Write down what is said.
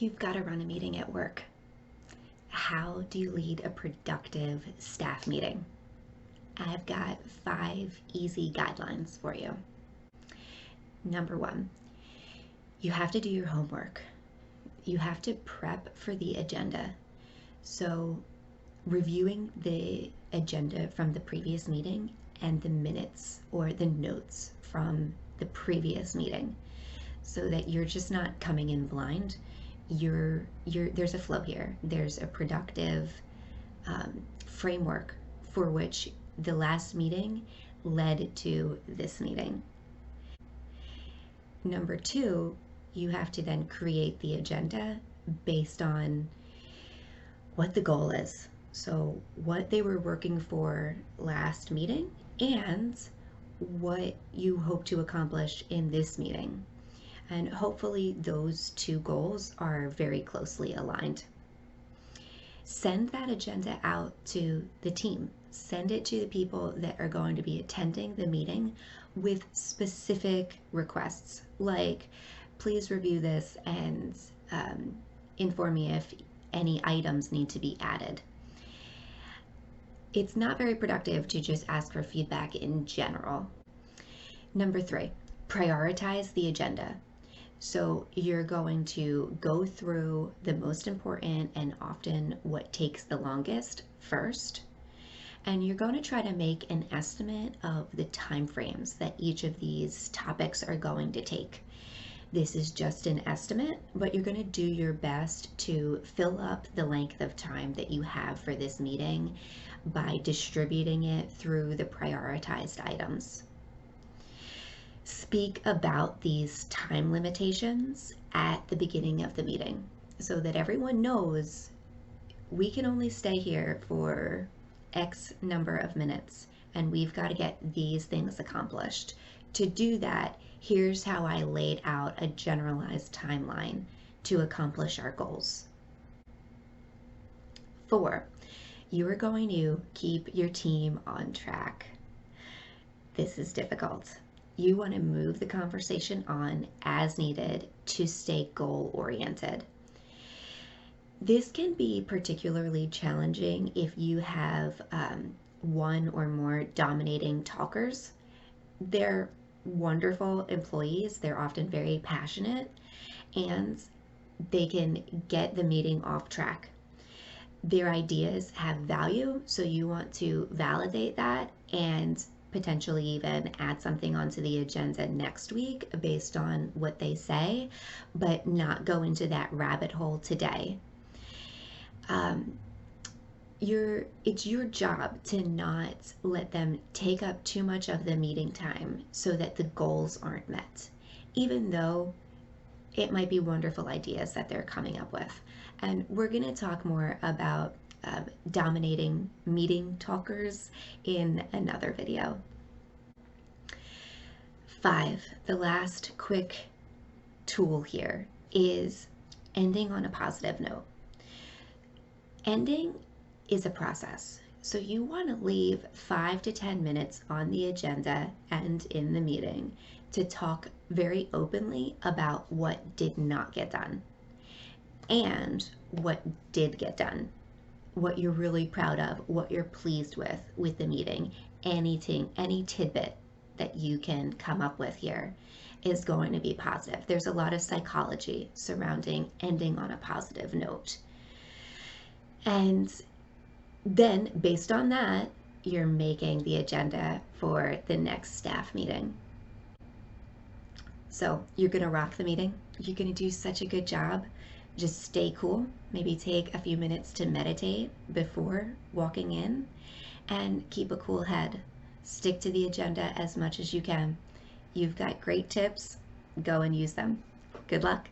You've got to run a meeting at work. How do you lead a productive staff meeting? I've got 5 easy guidelines for you. Number 1, you have to do your homework. You have to prep for the agenda. So reviewing the agenda from the previous meeting and the minutes or the notes from the previous meeting, so that you're just not coming in blind. There's a flow here. There's a productive framework for which the last meeting led to this meeting. Number 2, you have to then create the agenda based on what the goal is. So what they were working for last meeting and what you hope to accomplish in this meeting. And hopefully those 2 goals are very closely aligned. Send that agenda out to the team. Send it to the people that are going to be attending the meeting with specific requests, like, please review this and inform me if any items need to be added. It's not very productive to just ask for feedback in general. Number 3, prioritize the agenda. So you're going to go through the most important and often what takes the longest first, and you're going to try to make an estimate of the time frames that each of these topics are going to take. This is just an estimate, but you're going to do your best to fill up the length of time that you have for this meeting by distributing it through the prioritized items. Speak about these time limitations at the beginning of the meeting so that everyone knows we can only stay here for X number of minutes and we've got to get these things accomplished. To do that, here's how I laid out a generalized timeline to accomplish our goals. 4, you are going to keep your team on track. This is difficult. You want to move the conversation on as needed to stay goal-oriented. This can be particularly challenging if you have 1 or more dominating talkers. They're wonderful employees. They're often very passionate and they can get the meeting off track. Their ideas have value, so you want to validate that and potentially even add something onto the agenda next week based on what they say, but not go into that rabbit hole today. It's your job to not let them take up too much of the meeting time so that the goals aren't met, even though it might be wonderful ideas that they're coming up with. And we're going to talk more about dominating meeting talkers in another video. 5, the last quick tool here is ending on a positive note. Ending is a process, so you want to leave 5 to 10 minutes on the agenda and in the meeting to talk very openly about what did not get done and what did get done, what you're really proud of, what you're pleased with the meeting. Anything, any tidbit that you can come up with here is going to be positive. There's a lot of psychology surrounding ending on a positive note. And then based on that, you're making the agenda for the next staff meeting. So you're going to rock the meeting. You're going to do such a good job. Just stay cool. Maybe take a few minutes to meditate before walking in and keep a cool head. Stick to the agenda as much as you can. You've got great tips. Go and use them. Good luck.